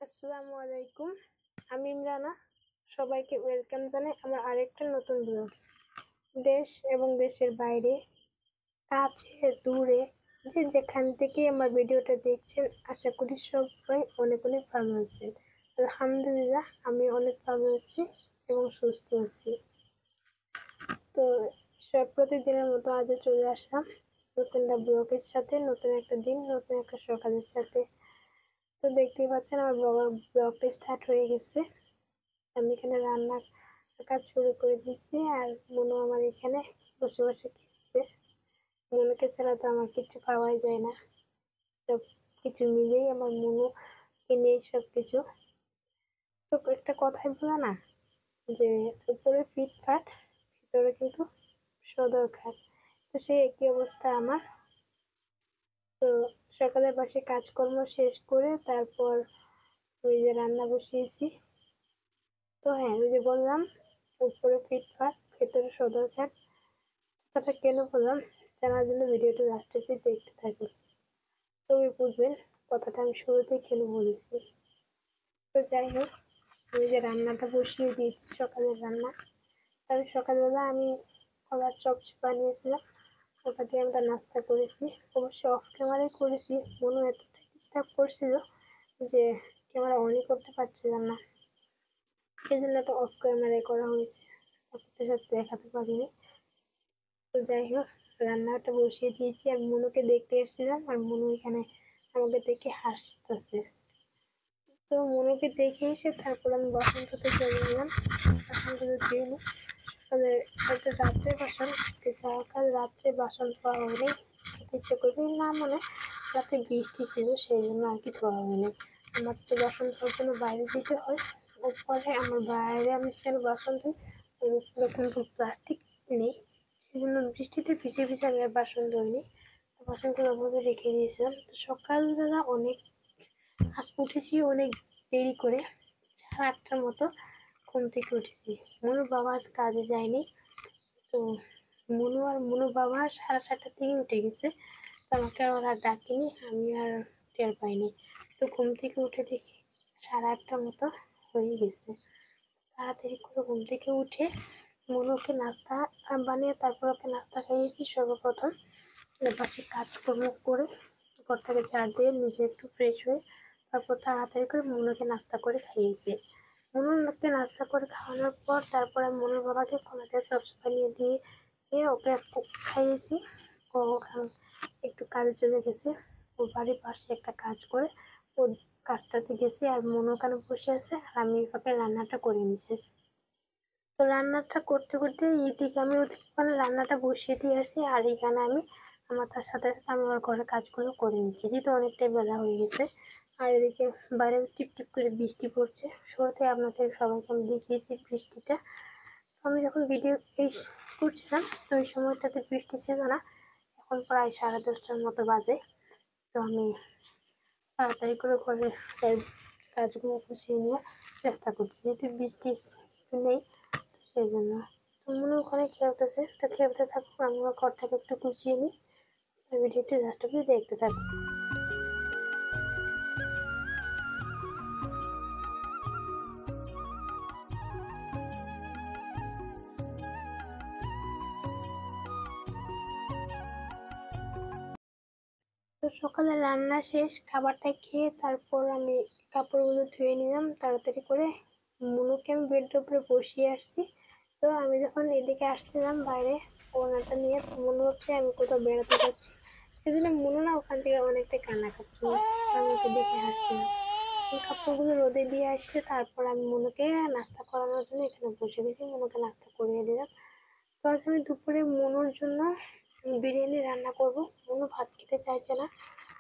আসসালামু আলাইকুম। আমি ইমরানা। সবাইকে ওয়েলকাম জানাই আমার আরেকটা নতুন ব্লগ। দেশ এবং দেশের বাইরে, কাছে দূরে, যে যেখান থেকে আমার ভিডিওটা দেখছেন, আশা করি সবাই অনেক অনেক ভালো আছেন। আলহামদুলিল্লাহ, আমি অনেক ভালো আছি এবং সুস্থ আছি। তো সব প্রতিদিনের মতো আজও চলে আসলাম নতুন একটা ব্লগের সাথে, নতুন একটা দিন, নতুন একটা সকালের সাথে। তো দেখতেই পাচ্ছেন আমার ব্লগটা স্টার্ট হয়ে গেছে। আমি এখানে রান্নার কাজ শুরু করে দিয়েছি, আর মনু আমার এখানে বসে বসে খেয়েছে। মনুকে ছাড়া তো আমার কিছু পাওয়াই যায় না, সব কিছু মিলেই আমার মনু এনেই সব কিছু। তো একটা কথাই বলা না, যে উপরে ফিটফাট, ভিতরে কিন্তু সদরঘাট। তো সেই একই অবস্থা আমার। তো সকালে বসে কাজকর্ম শেষ করে তারপর ওই যে রান্না বসিয়েছি। তো হ্যাঁ, ওই যে বললাম উপরে ফিটফাট ভেতরে সদরঘাট, কথাটা কেন বললাম জানার জন্য ভিডিওটা লাস্ট অব্দি দেখতে থাকুন, তবে বুঝবেন কথাটা আমি শুরুতেই কেন বলেছি। তো যাই হোক, আমি যে রান্নাটা বসিয়ে দিয়েছি সকালের রান্না, তবে সকালবেলা আমি কলার চপ বানিয়েছিলাম, ওটা দিয়ে আমরা নাস্তা করেছি। অবশ্যই অফ ক্যামেরায় করেছি, মনে এতটা ডিস্টার্ব করছিল যে ক্যামেরা অনই করতে পারছিলাম না, সেই জন্য একটা অফ ক্যামেরায় করা হয়েছে, আপনাদের সাথে দেখাতে পারিনি। তো যাই হোক, রান্নাটা বসিয়ে দিয়েছি। আর মনুকে দেখতে এসেছিলাম, আর মনু এখানে আমাকে দেখে হাসতেছে। তো মনুকে দেখে এসে তারপর আমি বাসন ধুতে চলে গেলাম। বাসন ধুতে দিইনি, সকালে একটা রাত্রে বাসন, কাল রাত্রে বাসন ধোয়া হয়নি, খেতে ইচ্ছে করবে না, মানে রাতে বৃষ্টি ছিল সেই জন্য আর কি ধোয়া হয়নি। আমার তো বাসন ধোয়ার জন্য বাইরে দিতে হয়, উপরে আমার বাইরে আমি সেখানে বাসন ধুই, উপরে কিন্তু প্লাস্টিক নেই, সেই জন্য বৃষ্টিতে ভিজে ভিজে আমি আর বাসন ধুইনি। বাসনগুলো ওভাবে রেখে দিয়েছিলাম। তো সকালবেলা আজ উঠেছি অনেক দেরি করে, 8:30টার মতো ঘুম থেকে উঠেছি। মনুর বাবা আজ কাজে যায়নি, তো মনুর বাবা 7:30টার থেকে উঠে গেছে। তো আমাকে আর ওরা ডাকেনি, আমি আর টের পাইনি। তো ঘুম থেকে উঠে দেখি 8:30টার মতো হয়ে গেছে। তাড়াতাড়ি করে ঘুম থেকে উঠে মনুকে নাস্তা বানিয়ে তারপর ওকে নাস্তা খাইয়েছি। সর্বপ্রথম বাকি কাজকর্ম করে ঘরটাকে ঝাড় দিয়ে নিজে একটু ফ্রেশ হয়ে তারপর তাড়াতাড়ি করে মনুকে নাস্তা করে খাইয়েছি। মনুকে নাস্তা করে খাওয়ানোর পর তারপর আমি মনুর বাবাকে কলাতে সবস বানিয়ে দিয়ে ওকে খাইয়েছি। ও একটু কাজে চলে গেছে, ও বাড়ির পাশে একটা কাজ করে ও কাজটাতে গেছে, আর মনু ওখানে বসে আছে, আর আমি ওকে রান্নাটা করে নিয়েছি। তো রান্নাটা করতে করতে এইদিকে আমি ওখানে রান্নাটা বসিয়ে দিয়ে আসি, আর এখানে আমি তার সাথে সাথে আমি আমার ঘরের কাজগুলো করে নিচ্ছি, যেহেতু অনেকটাই বেলা হয়ে গেছে। আর এদিকে বাইরে টিপ টিপ করে বৃষ্টি পড়ছে। শুরুতে আপনাদের সবাইকে আমি দেখিয়েছি বৃষ্টিটা। আমি যখন ভিডিও করছিলাম তো ওই সময়টাতে বৃষ্টি ছিল না। এখন প্রায় 10:30টার মতো বাজে। তো আমি তাড়াতাড়ি করে ঘরের কাজগুলো গুছিয়ে নেওয়ার চেষ্টা করছি, যেহেতু বৃষ্টি নেই, তো সেই জন্য। তো মনে ওখানে খেলতেছে, তো খেলতে থাকুক, আমি আমার ঘরটাকে একটু গুছিয়ে নিই। ভিডিওটি লাস্ট অব্দি দেখতে থাকুন। তো সকালে রান্না শেষ, খাবারটা খেয়ে তারপর আমি কাপড়গুলো ধুয়ে নিলাম তাড়াতাড়ি করে। মনুকে আমি বেডের উপরে বসিয়ে আসছি। তো আমি যখন এদিকে আসছিলাম বাইরে ওনাটা নিয়ে, মনে হচ্ছে আমি কোথাও বেড়াতে যাচ্ছি, সেজন্য মনু না ওখান থেকে অনেকটা কান্না করছিল, আমি ওকে দেখে হাসছিলাম। কাপড়গুলো রোদে দিয়ে আসে তারপর আমি মনুকে নাস্তা করানোর জন্য এখানে বসে গেছি, মনুকে নাস্তা করিয়ে দিলাম। তো আজ আমি দুপুরে মনুর জন্য বিরিয়ানি রান্না করব। মনু ভাত খেতে চাইছে না,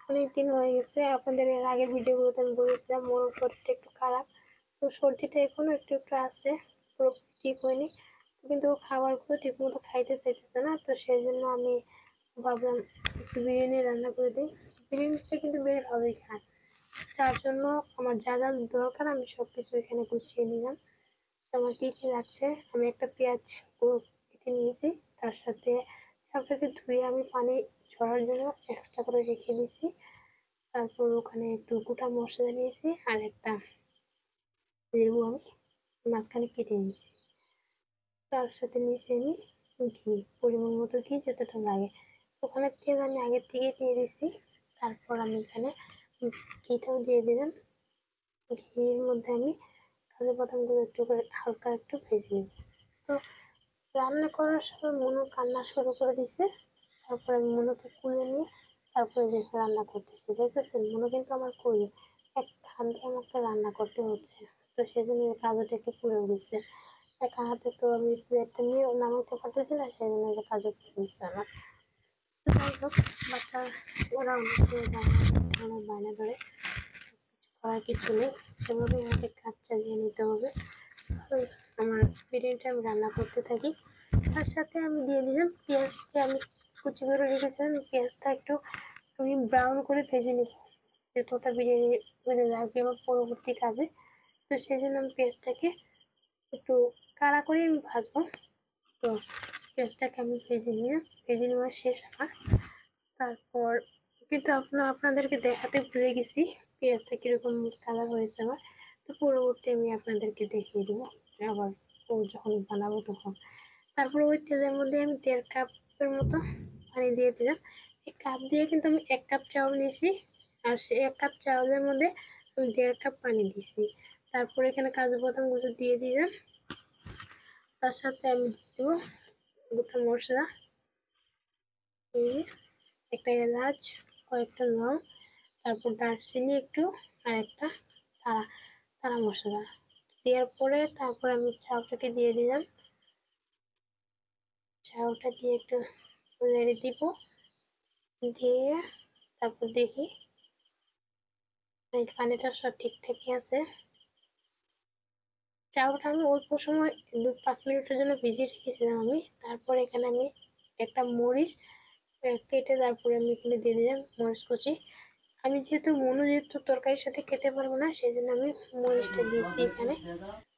অনেক দিন হয়ে গেছে। আপনাদের এর আগের ভিডিওগুলোতে আমি বলেছিলাম মনুর শরীরটা একটু খারাপ, তো সর্দিটা এখনো একটু একটু আছে, পুরো ঠিক হয়নি। কিন্তু খাবারগুলো ঠিক মতো খাইতে চাইতেছে না, তো সেই জন্য আমি ভাবলাম একটু বিরিয়ানি রান্না করে দিই। বিরিয়ানিটা কিন্তু বেশ ভালোই খায়, যার জন্য আমার যা যা দরকার আমি সব কিছু এখানে গুছিয়ে নিলাম। আমার কী কী লাগছে, আমি একটা পেঁয়াজ কেটে নিয়েছি, তার সাথে চালটাকে ধুয়ে আমি পানি ঝরার জন্য এক্সট্রা করে রেখে দিয়েছি। তারপর ওখানে একটু গোটা মশলা নিয়েছি আর একটা লেবু আমি মাঝখানে কেটে নিয়েছি। তার সাথে নিয়েছি আমি ঘি, পরিমাণ মতো ঘি যতটা লাগে। ওখানে তেল আমি আগের থেকে দিয়ে দিয়েছি। তারপর আমি এখানে ঘিটাও দিয়ে দিলাম। ঘির মধ্যে আমি কাজু বাদামগুলো একটু করে হালকা একটু ভেজে নেব। তো রান্না করার সময় মনু কান্না শুরু করে দিছে। তারপর আমি মনুকে কুলে নিয়ে তারপরে দেখে রান্না করতেছি। দেখতেছেন মনু কিন্তু আমার কোলে, এক হাত দিয়ে আমাকে রান্না করতে হচ্ছে। তো সেজন্য কাজুটা একটু পুড়ে দিচ্ছে। একা হাতে তো আমি প্লেটটা নিয়ে নামাতে পারতেছি না, সেই জন্য কাজু পুড়ে দিচ্ছে আমার। যাই হোক, বাচ্চা ওরা অনেক বায়না ধরে, করার কিছু নেই, সেভাবে আমাকে কাজ চালিয়ে নিতে হবে। আমার বিরিয়ানিটা আমি রান্না করতে থাকি। তার সাথে আমি দিয়ে দিলাম পেঁয়াজটা, আমি কুচি করে রেখেছিলাম। পেঁয়াজটা একটু আমি ব্রাউন করে ভেজে নিব, যেহেতু ওটা বিরিয়ানি মানে লাগবে আমার পরবর্তী কাজে। তো সেই জন্য আমি পেঁয়াজটাকে একটু কাড়া করে আমি ভাজবো। তো পেঁয়াজটাকে আমি ভেজে নেওয়া শেষ আমার। তারপর কিন্তু আপনাদেরকে দেখাতে ভুলে গেছি পেঁয়াজটা কীরকম কালার হয়েছে আমার। তো পরবর্তী আমি আপনাদেরকে দেখিয়ে দেবো আবার যখন বানাবো তখন। তারপর ওই তেলের মধ্যে আমি 1.5 কাপের মতো পানি দিয়ে দিলাম। এই কাপ দিয়ে কিন্তু আমি 1 কাপ চাউল নিয়েছি, আর সেই 1 কাপ চাউলের মধ্যে আমি 1.5 কাপ পানি দিয়েছি। তারপর এখানে কাজু বাদামগুলো দিয়ে দিলাম। তার সাথে আমি দেবো গোটা মশলা, একটা এলাচ, কয়েকটা লং, তারপর দারচিনি একটু, আর একটা তারা মশলা দেওয়ার পরে তারপর আমি চাউলটাকে দিয়ে দিলাম। চাউলটা দিয়ে একটু নেড়ে দিব, দিয়ে তারপর দেখি পানিটা সব ঠিকঠাকই আছে। চাউলটা আমি অল্প সময় 5 মিনিটের জন্য ভিজিয়ে রেখেছিলাম আমি। তারপর এখানে আমি একটা মরিচ কেটে তারপরে আমি এখানে দিয়ে দিলাম মরিচ কুচি। আমি যেহেতু তরকারির সাথে খেতে পারবো না, সেই জন্য আমি মরিচটা দিয়েছি এখানে,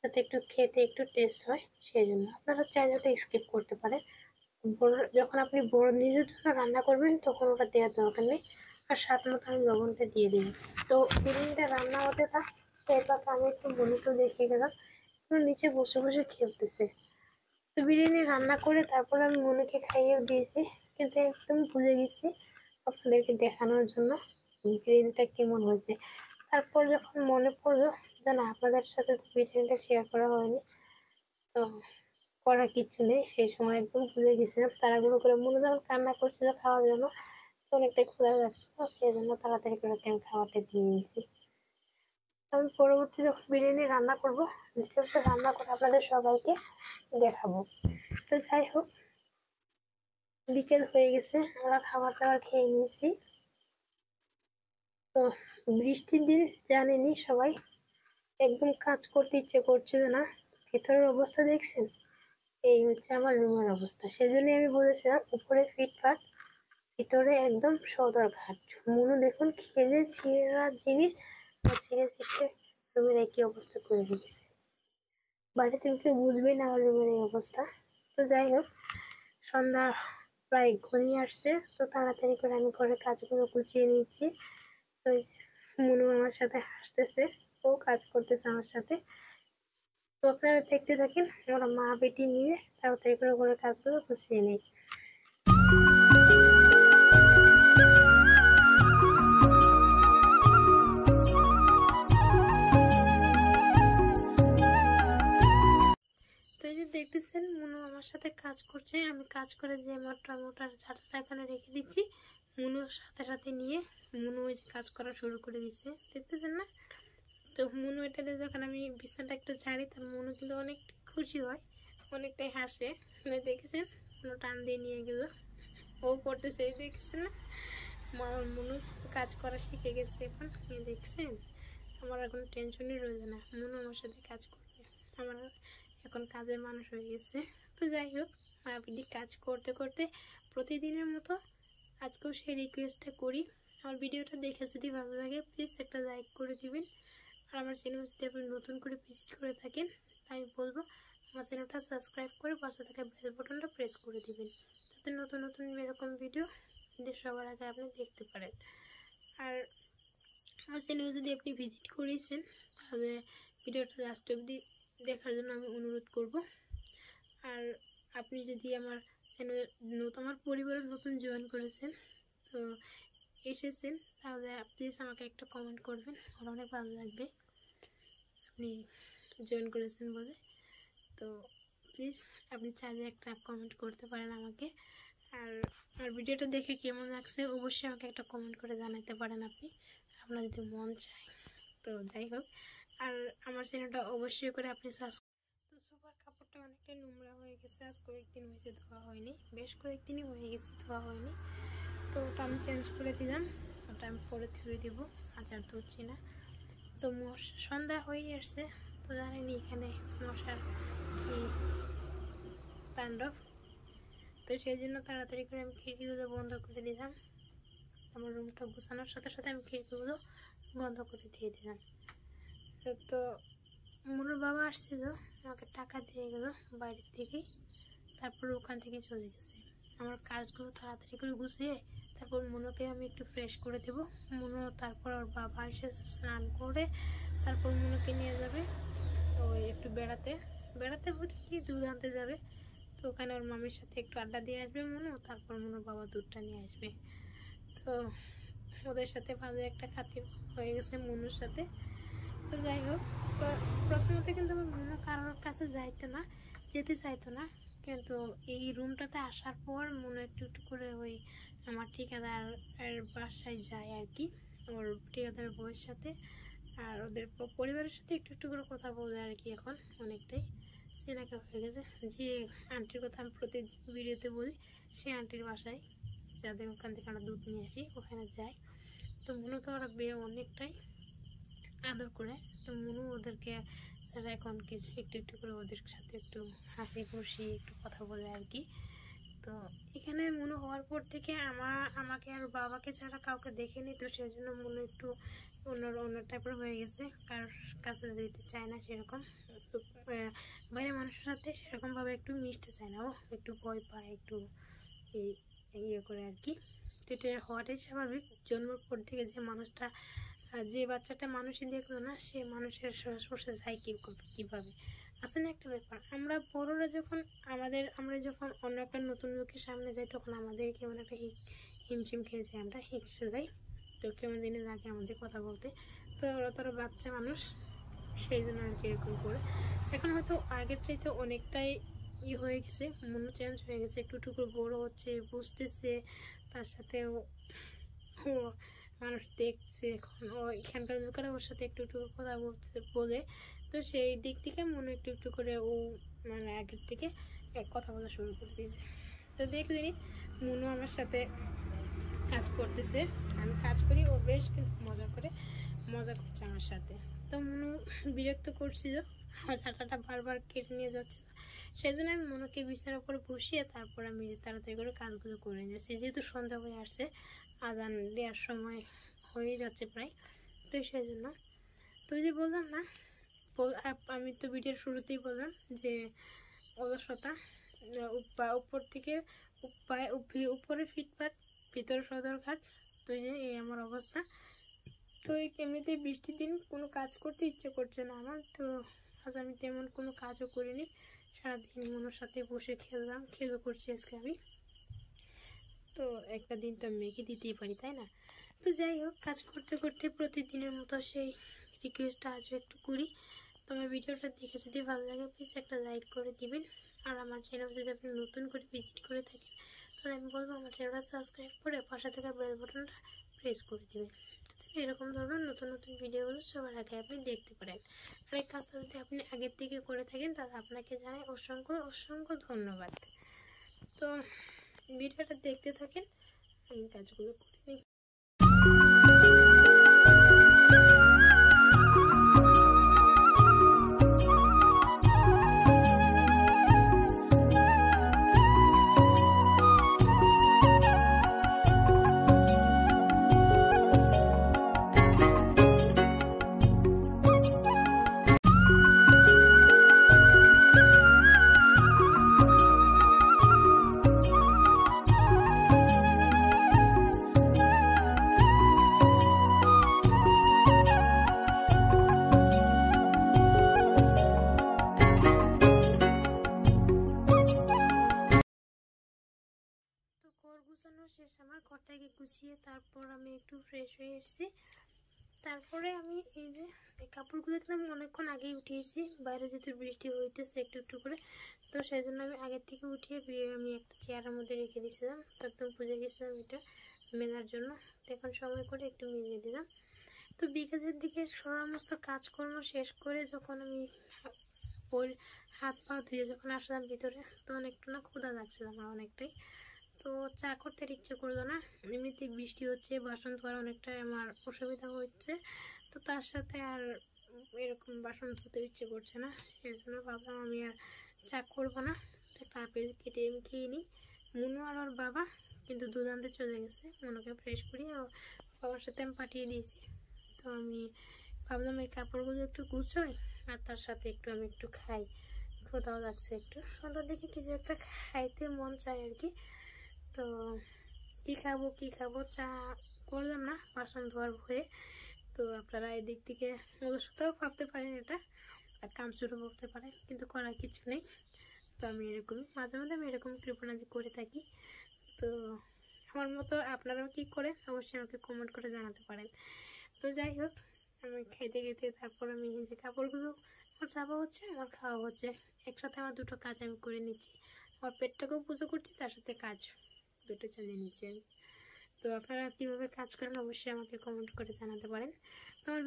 যাতে একটু খেতে একটু টেস্ট হয়। সেই জন্য আপনারা চাইলে ওটা স্কিপ করতে পারেন। যখন আপনি নিজের জন্য রান্না করবেন তখন ওটা দেওয়ার দরকার নেই। আর স্বাদ মতো আমি লবণটা দিয়ে দিই। তো বিরিয়ানিটা রান্না হতে থাক, সেই পাকে আমি একটু মনিটর দেখিয়ে গেলাম, নিচে বসে বসে খেলতেছে। তো বিরিয়ানি রান্না করে তারপর আমি মনুকে খাইয়েও দিয়েছি, কিন্তু একদম ভুলে গেছি আপনাদেরকে দেখানোর জন্য বিরিয়ানিটা কেমন হয়েছে। তারপর যখন মনে পড়লো যে না, আপনাদের সাথে তো বিরিয়ানিটা শেয়ার করা হয়নি, তো করার কিছু নেই। সেই সময় একদম ভুলে গেছিলাম, তাড়াহুড়ো করে মনে যখন কান্না করছিল খাওয়ার জন্য, তো অনেকটাই ক্ষুধা লাগছিল, সেই জন্য তাড়াতাড়ি করে আমি খাওয়াটা দিয়ে দিয়েছি। আমি পরবর্তী যখন বিরিয়ানি রান্না করবো, ডিটেলসে রান্না করে আপনাদের সবাইকে দেখাবো। তো যাই হোক, বিকেল হয়ে গেছে, আমরা খাবার দাবার খেয়ে নিয়েছি। তো বৃষ্টির দিন জানেনি সবাই, একদম কাজ করতে ইচ্ছে করছিল না। ভিতরের অবস্থা দেখছেন, এই হচ্ছে আমার রুমের অবস্থা। সেজন্য আমি বলেছিলাম উপরে ফিটফাট, ভিতরে একদম সদরঘাট। মনে দেখুন খেলে ছিঁড়া জিনিস ছিঁড়ে ছিটে রুমের একই অবস্থা করে রেখেছে। বাড়িতে কেউ বুঝবেই না আমার রুমের এই অবস্থা। তো যাই হোক, সন্ধ্যা প্রায় ঘনিয়ে আসছে, তো তাড়াতাড়ি করে আমি ঘরের কাজগুলো গুছিয়ে নিচ্ছি। তো মনু আমার সাথে হাসতেছে, ও কাজ করতেছে আমার সাথে। তো আপনারা দেখতে থাকেন, আমরা মা বেটি নিয়ে তাড়াতাড়ি করে ঘরের কাজগুলো গুছিয়ে নিই। তো এই যে দেখতেছেন মনু আমার সাথে কাজ করছে, আমি কাজ করে যে মোটার ঝাঁটাটা এখানে রেখে দিচ্ছি, মনুর সাথে সাথে নিয়ে মনু ওই যে কাজ করা শুরু করে দিচ্ছে, দেখতেছেন না? তো মনু এটাতে যখন আমি বিছানাটা একটু ছাড়ি, তার মনু কিন্তু অনেক খুশি হয়, অনেকটাই হাসে। দেখেছেন মনু টান দিয়ে নিয়ে গেল, ও করতেছে, দেখেছেন না? মনু কাজ করা শিখে গেছে এখন, দেখছেন? আমার এখন টেনশনই রয়েছে না, মনু আমার সাথে কাজ করবে, আমার এখন কাজের মানুষ হয়ে গেছে। তো যাই হোক, মাপিটি কাজ করতে করতে প্রতিদিনের মতো আজকেও সেই রিকোয়েস্টটা করি, আমার ভিডিওটা দেখে যদি ভালো লাগে প্লিজ একটা লাইক করে দিবেন। আর আমার চ্যানেল যদি আপনি নতুন করে ভিজিট করে থাকেন, তাই বলবো আমার চ্যানেলটা সাবস্ক্রাইব করে পাশে থাকা বেল বাটনটা প্রেস করে দিবেন, যাতে নতুন নতুন এরকম ভিডিও সবার আগে আপনি দেখতে পারেন। আর আমার চ্যানেলে যদি আপনি ভিজিট করেছেন তাহলে ভিডিওটা লাস্ট অবধি দেখার জন্য আমি অনুরোধ করব। আর আপনি যদি আমার চ্যানেলে আমার পরিবারে নতুন জয়েন করেছেন তো এসেছেন তাহলে প্লিজ আমাকে একটা কমেন্ট করবেন, আমার অনেক ভালো লাগবে আপনি জয়েন করেছেন বলে। তো প্লিজ আপনি চাইলে একটা কমেন্ট করতে পারেন আমাকে। আর আমার ভিডিওটা দেখে কেমন লাগছে অবশ্যই আমাকে একটা কমেন্ট করে জানাতে পারেন আপনি, আপনার যদি মন চায়। তো যাই হোক, আর আমার চ্যানেলটা অবশ্যই করে আপনি সাবস্ক্রাইব। তো সোফার কাপড়টা অনেকটা নোংরা হয়ে গেছে, আজ কয়েকদিন হয়েছে ধোয়া হয়নি, বেশ কয়েকদিনই হয়ে গেছে ধোয়া হয়নি। তো ওটা আমি চেঞ্জ করে দিলাম, ওটা আমি পরে ধুয়ে দেবো, আজ আর ধুচ্ছি না। তো সন্ধ্যা হয়ে আসছে, তো জানেনি এখানে মশার কি তাণ্ডব। তো সেই জন্য তাড়াতাড়ি করে আমি খিড়কিগুলো বন্ধ করে দিলাম। আমার রুমটা গুছানোর সাথে সাথে আমি খিড়কিগুলো বন্ধ করে দিয়ে দিলাম। তো মুনুর বাবা আসছিল, আমাকে টাকা দিয়ে গেল বাইরের থেকে, তারপর ওখান থেকে চলে গেছে। আমার কাজগুলো তাড়াতাড়ি করে গুছিয়ে তারপর মুনুকে আমি একটু ফ্রেশ করে দেবো। মুনু তারপর ওর বাবা এসে স্নান করে তারপর মুনুকে নিয়ে যাবে ওই একটু বেড়াতে বলতে কি দুধ আনতে যাবে। তো ওখানে ওর মামির সাথে একটু আড্ডা দিয়ে আসবে মুনু, তারপর মুনুর বাবা দুধটা নিয়ে আসবে। তো ওদের সাথে ভালো একটা খাতির হয়ে গেছে মুনুর সাথে। তো যাই হোক, তো প্রথমত কিন্তু আমার মুনু কারোর কাছে যেতে চাইতো না, কিন্তু এই রুমটাতে আসার পর মুনু একটু একটু করে ওই আমার ঠিকাদারের বাসায় যায় আর কি, ওর ঠিকাদারের বউয়ের সাথে আর ওদের পরিবারের সাথে একটু একটু করে কথা বলে আর কি। এখন অনেকটাই চেনাকা হয়ে গেছে। যে আন্টির কথা আমি প্রতিদিন ভিডিওতে বলি, সেই আন্টির বাসায় যাদের ওখান থেকে আমরা দুধ নিয়ে আসি ওখানে যাই। তো মুনুকে ওরা বেয়ে অনেকটাই আদর করে। তো মুনু ওদেরকে ছাড়া এখন কিছু একটু একটু করে ওদের সাথে একটু হাসি খুশি একটু কথা বলে আর কি। তো এখানে মুনু হওয়ার পর থেকে আমাকে আর বাবাকে ছাড়া কাউকে দেখেনি, তো সেই জন্য মুনু একটু অন্য টাইপের হয়ে গেছে, কারোর কাছে যেতে চায় না সেরকম, বাইরে মানুষের সাথে সেরকমভাবে একটু মিশতে চায় না, ও একটু ভয় পায়, একটু ইয়ে করে আর কি। তো এটা হওয়াটাই স্বাভাবিক। জন্মের পর থেকে যে বাচ্চাটা মানুষই দেখলো না সে মানুষের সংস্পর্শে যায় কীভাবে আসলে না একটা ব্যাপার। আমরা বড়রা যখন আমরা যখন অন্য একটা নতুন লোকের সামনে যাই তখন আমাদের কেমন একটা হিমশিম খেয়ে যাই, আমরা হিংসে যাই। তো কেমন দিনে লাগে আমাদের কথা বলতে, তো ওরা বাচ্চা মানুষ সেই জন্য আর কি এরকম করে। এখন হয়তো আগের চাইতে অনেকটাই হয়ে গেছে, মনও চেঞ্জ হয়ে গেছে, একটু একটু করে বড়ো হচ্ছে, বুঝতেছে, তার সাথে ও মানুষ দেখছে, এখন ও এখানকার লোকেরা ওর সাথে একটু একটু কথা বলে। তো সেই দিক থেকে মনে একটু একটু করে ও মানে আগের থেকে কথা বলা শুরু করে দিয়েছে। তো দেখলেনি মনু আমার সাথে কাজ করতেছে, আমি কাজ করি, ও বেশ কিন্তু মজা করছে আমার সাথে। তো মনু বিরক্ত করছিল, আমার ঝাঁটাটা বারবার কেটে নিয়ে যাচ্ছে, সেই জন্য আমি মনুকে বিছানার উপরে বসিয়ে তারপর আমি তাড়াতাড়ি করে কাজগুলো করে নিয়েছি। যেহেতু সন্ধ্যা হয়ে আসছে, আজান দেওয়ার সময় হয়ে যাচ্ছে প্রায়, তো সেই জন্য। তো যে বললাম না, আমি তো ভিডিওর শুরুতেই বললাম যে অলসতা, উপর থেকে উপরে ফিটপাট, ভিতরে সদরঘাট। তো এই আমার অবস্থা। তো এমনিতে বৃষ্টির দিন কোনো কাজ করতে ইচ্ছে করছে না আমার, তো আজ আমি তেমন কোনো কাজও করিনি, সারাদিন মনের সাথে বসে খেলো করছি আজকে আমি। তো একটা দিন তো মেয়েকে দিতেই পারি, তাই না? তো যাই হোক, কাজ করতে করতে প্রতিদিনের মতো সেই রিকোয়েস্টটা আজও একটু করি। তো আমার ভিডিওটা দেখে যদি ভালো লাগে প্লিজ একটা লাইক করে দিবেন। আর আমার চ্যানেল যদি আপনি নতুন করে ভিজিট করে থাকেন তাহলে আমি বলবো আমার চ্যানেলটা সাবস্ক্রাইব করে পাশে থাকা বেল বাটনটা প্রেস করে দেবেন, এরকম ধরনের নতুন নতুন ভিডিওগুলো সবার আগে আপনি দেখতে পারেন। আর এই কাজটা যদি আপনি আগের থেকে করে থাকেন তাহলে আপনাকে জানাই অসংখ্য ধন্যবাদ। তো ভিডিওটা দেখতে থাকেন, আমি কাজগুলো করে নিই। বিছানাটাকে গুছিয়ে তারপর আমি একটু ফ্রেশ হয়ে এসেছি। তারপরে আমি এই যে এই কাপড়গুলো দিলাম অনেকক্ষণ আগেই উঠিয়েছি, বাইরে যেহেতু বৃষ্টি হইতেছে একটু একটু করে, তো সেই জন্য আমি আগের থেকে উঠিয়ে আমি একটা চেয়ারের মধ্যে রেখে দিয়েছিলাম। তো একদম পুজো গেছিলাম এটা মেলার জন্য, এখন সময় করে একটু মেজে দিলাম। তো বিকেলের দিকে সমস্ত কাজকর্ম শেষ করে যখন আমি হাত পা ধুয়ে যখন আসলাম ভিতরে, তখন একটু না ক্ষুধা লাগছিল আমার অনেকটাই। তো চা করতে ইচ্ছে করলো না, এমনিতেই বৃষ্টি হচ্ছে, বাসন ধোয়ার অনেকটাই আমার অসুবিধা হচ্ছে, তো তার সাথে আর এরকম বাসন ধুতে ইচ্ছে করছে না। সেই জন্য ভাবলাম আমি আর চা করবো না, তো একটা আপেল কেটে আমি খেয়ে নিই। মুনু আর ওর বাবা কিন্তু দুধ আনতে চলে গেছে, মনুকে ফ্রেশ করিয়ে বাবার সাথে আমি পাঠিয়ে দিয়েছি। তো আমি ভাবলাম এই কাপড়গুলো একটু গুছোই আর তার সাথে একটু আমি একটু খাই, ক্ষুধাও লাগছে একটু, সন্ধ্যার দিকে কিছু একটা খাইতে মন চায় আর কি। তো কী খাবো চা করলাম না বাসন ধোয়ার ভয়ে। তো আপনারা এদিক থেকে অবশ্যই ভাবতে পারেন এটা আর কামচুরও বলতে পারেন, কিন্তু করার কিছু নেই। তো আমি এরকমই মাঝে মাঝে আমি এরকম কৃপণাজি করে থাকি। তো আমার মতো আপনারাও কি করে অবশ্যই আমাকে কমেন্ট করে জানাতে পারেন। তো যাই হোক, আমি খাইতে খেতে তারপর আমি যে কাপড়গুলো আমার চাপা হচ্ছে আমার খাওয়া হচ্ছে, একসাথে আমার দুটো কাজ আমি করে নিচ্ছি, আমার পেটটাকেও পুজো করছি তার সাথে কাজ দুটো চালিয়ে নিচ্ছি। তো আপনারা কীভাবে কাজ করেন অবশ্যই আমাকে কমেন্ট করে জানাতে পারেন। তো আমার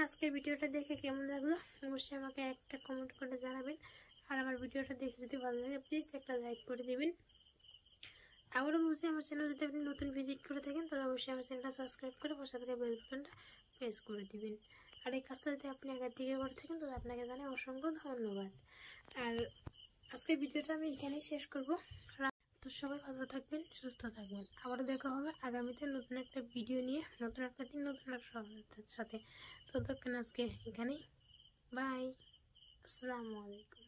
আজকের ভিডিওটা দেখে কেমন লাগলো অবশ্যই আমাকে একটা কমেন্ট করে জানাবেন। আর আমার ভিডিওটা দেখে যদি ভালো লাগে প্লিজ একটা লাইক করে দেবেন। আবারও বলছি, আমার চ্যানেল যদি আপনি নতুন ভিজিট করে থাকেন তাহলে অবশ্যই আমার চ্যানেলটা সাবস্ক্রাইব করে পাশে থাকা বেল বাটনটা প্রেস করে দিবেন। আর এই কাজটা যদি আপনি আগের দিকে করে থাকেন তাহলে আপনাকে জানাই অসংখ্য ধন্যবাদ। আর আজকের ভিডিওটা আমি এখানেই শেষ করবো। তো সবাই ভালো থাকবেন, সুস্থ থাকবেন, আবারও দেখা হবে আগামীতে নতুন একটা ভিডিও নিয়ে, নতুন একটা দিন, নতুন একটা সাথে। ততক্ষণ আজকে এখানেই, বাই, আসসালামু আলাইকুম।